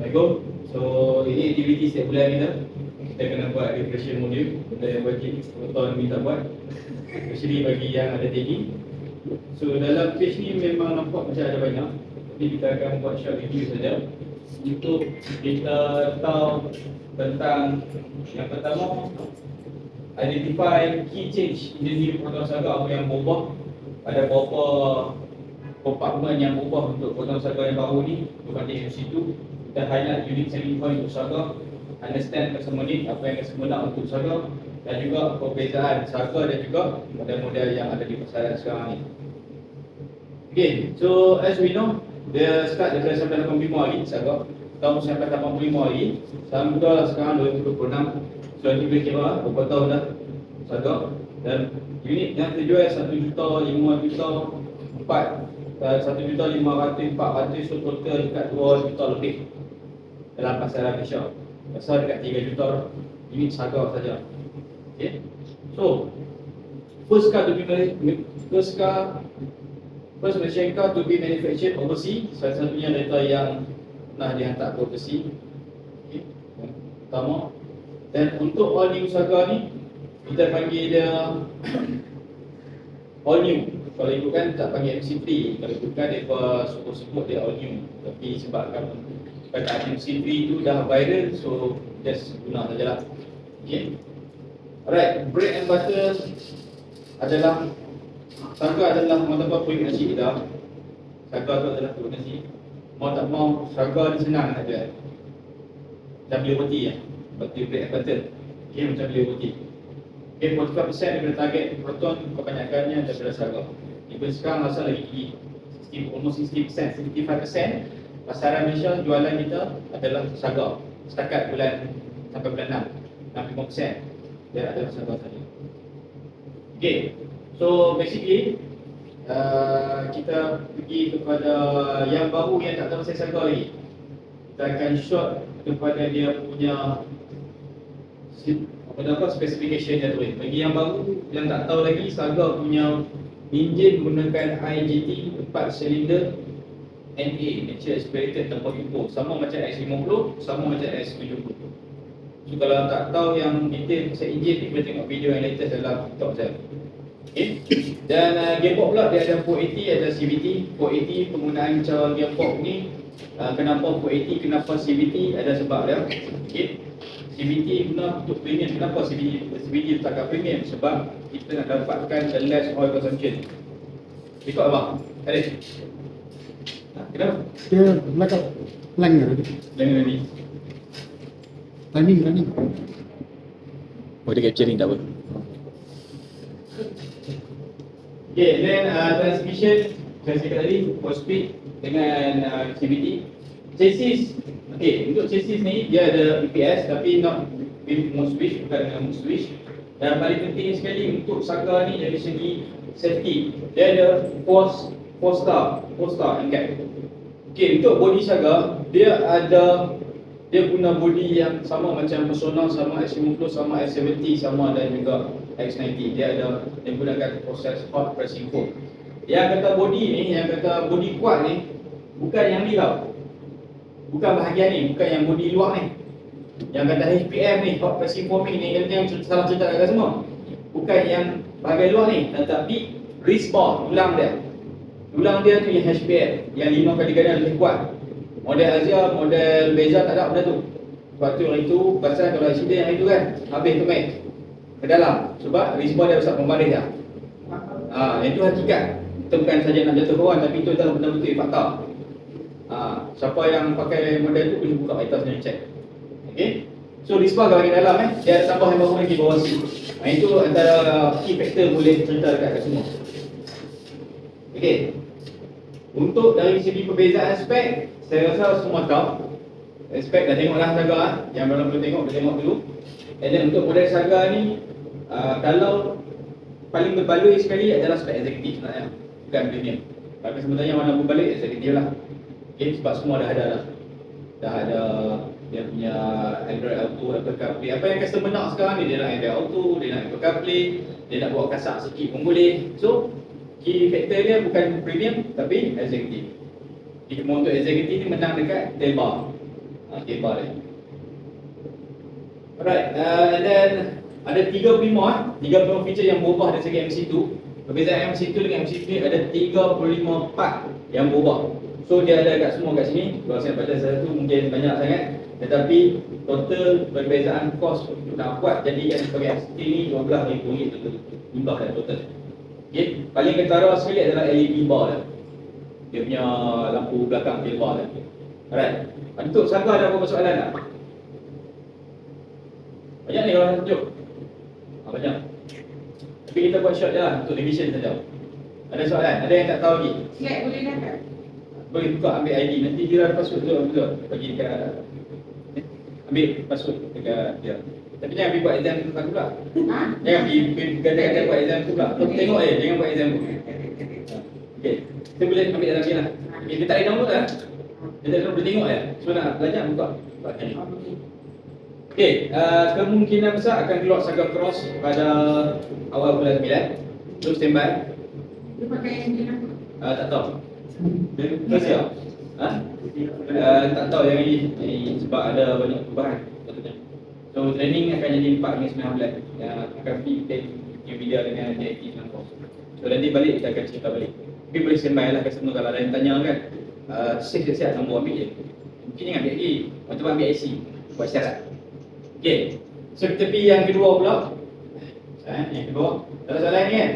Assalamualaikum. So ini aktiviti setiap bulan kita kena buat refresher module. Benda yang wajib penonton minta buat, especially bagi yang ada tagging. So dalam page ni memang nampak macam ada banyak, tapi kita akan buat short review saja untuk kita tahu tentang yang pertama, identify key change in the new program Saga, apa yang berubah, ada beberapa compartment yang berubah untuk program Saga yang baru ni berbanding yang situ. Kita highlight unique selling point untuk Saga, understand customer need, apa yang customer nak untuk Saga, dan juga perbezaan Saga dan juga model-model yang ada di pasaran sekarang ni. Okay, so as we know, dia start daripada 1985 lagi Saga, tahun 1985 lagi. Sekarang dah lah sekarang 2026. So nanti boleh kira berapa tahun dah Saga. Dan unit yang terjual 1 juta, 5 juta, 4 1 juta 500, 400, so total dekat 2 juta lebih dalam pasaran Malaysia. Pasal dekat 3 juta unit Saga saja. Okay, so first Malaysian car to be manufactured overseas. Salah satunya data yang pernah dihantar ke overseas. Okay, pertama. Dan untuk all new Saga ni, kita panggil dia all new. Kalau ikutkan tak panggil MC3. Kalau ikutkan dia sebut dia all new. Tapi sebabkan perkataan MC3 tu dah viral, so just guna sajalah. Okay, alright, bread and butter adalah Saga adalah mata kuih nasi kita. Saga tu adalah kuih nasi. Mau tak mau, Saga ni senang nak jual. Macam beli roti ya, roti bread and butter. Okay, macam beli roti. Okay, 45% daripada target proton kebanyakannya daripada Saga. Even sekarang masa lagi tinggi, almost 60%, 65% pasaran Malaysia jualan kita adalah Saga. Setakat bulan sampai bulan 6, 65% dia adalah Saga saja. Okay, so basically kita pergi kepada yang baru yang tak tahu pasal Saga lagi. Kita akan short kepada dia punya specification dia tu. Bagi yang baru yang tak tahu lagi, Saga punya enjin menggunakan IGT 4 silinder NA, Natural Aspirated tanpa turbo, sama macam X50, sama macam X70. So kalau tak tahu yang detail pasal enjin ni, boleh tengok video yang latest dalam TikTok saya. Okay. Dan gearbox pula dia ada 480, ada CVT. 480 penggunaan cara gearbox ni, kenapa 480, kenapa CVT, ada sebab dia. Okay. CVT guna untuk premium. Kenapa CVT letakkan premium? Sebab kita nak dapatkan the less oil consumption. Ikut abang? Tadi? Kenapa? Dia belakang lang tadi. Tadi. Timing. Oh, dia capturing tak apa. Okay, then transmission saya cakap tadi 4 speed dengan CVT. Chassis, okay, untuk chassis ni dia ada EPS tapi not with mode switch, bukan dengan mode switch. Dan paling penting sekali untuk Saga ni dari segi safety, dia ada 4 star NCAP. Okay, untuk body Saga dia guna body yang sama macam Persona, sama X50, sama X70, sama dan juga X90. Dia menggunakan proses hot pressing foam. Yang kata body ni, yang kata body kuat ni, bukan yang ni tau. Bukan bahagian ni, bukan yang body luar ni. Yang kata HPM ni, hot pressing foam ni yang salah cerita kat semua. Bukan yang bahagian luar ni, tetapi wrist bar, tulang dia. Tulang dia tu yang HPM, yang 5 kali ganda lebih kuat. Model Asia, model Beza tak ada benda tu. Sebab tu yang itu, pasal kalau accident yang itu kan, habis tu main ke dalam. Sebab wrist bar dia besar pembaris dah. Itu hakikat. Kita bukan saja nak jatuh kawan, tapi itu adalah betul-betul fakta. Siapa yang pakai model tu boleh buka atas dan check. Okay, so wrist bar bagi dalam dia ada tambah yang baru lagi bawah seat. Itu antara key factor boleh cerita dekat semua. Okay, untuk dari segi perbezaan spek, saya rasa semua tahu. Spek dah tengoklah Saga, yang belum tengok boleh tengok dulu. And then untuk model Saga ni, kalau paling berbaloi sekali adalah spek eksekutif sebenarnya, bukan premium. Tapi sebenarnya mana berbalik eksekutif lah. Okay, sebab semua dah ada lah. Dah ada dia punya Android Auto, Apple CarPlay. Apa yang customer nak sekarang ni, dia nak Android Auto, dia nak Apple CarPlay, dia nak buat kasak sikit pun boleh. So key factor dia bukan premium tapi eksekutif. Cuma untuk eksekutif ni menang dekat tail bar. Okay, bar dia. Alright, and then ada 35 feature yang berubah dari segi MCQ. Perbezaan MCQ dengan MCQ ni ada 35 part yang berubah. So dia ada kat semua kat sini. Kalau saya baca satu mungkin banyak sangat. Tetapi total perbezaan kos untuk nak buat jadikan sebagai MCQ ni RM12,000 total. Jumlah dan total. Okay, paling ketara sekali adalah LED bar dia. Dia punya lampu belakang dia bar dia. Alright. Untuk Saga ada apa soalan tak? Banyak ni kalau nak tunjuk. Banyak. Tapi kita buat short je lah untuk revision saja. Ada soalan? Ada yang tak tahu lagi? Slide boleh dapat? Boleh buka ambil ID. Nanti dia ada password tu betul. Bagi dekat ambil password dekat dia. Tapi jangan pergi buat exam tu pula. Ha? Jangan pergi kata-kata buat exam tu pula. Tengok je, jangan buat exam tu. Okey. Kita boleh ambil dalam ni lah. Okay, dia tak ada download lah. Dia tak boleh tengok je. So nak belajar buka. Buka ni. Okey, kemungkinan besar akan keluar Saga Cross pada awal bulan 9. So standby. Dia pakai engine apa? Tak tahu. Dia siap. Tak tahu yang ini sebab ada banyak perubahan patutnya. So training akan jadi 4 hingga 9 bulan. Akan pergi video dengan JIT 94. So nanti balik kita akan cerita balik. Tapi boleh standby lah customer kalau ada yang tanya kan. Siap-siap nombor ambil je. Mungkin jangan ambil lagi. Macam ambil IC buat syarat. Okey. So kita pergi yang kedua pula. Yang kedua. Tak ada soalan ni kan?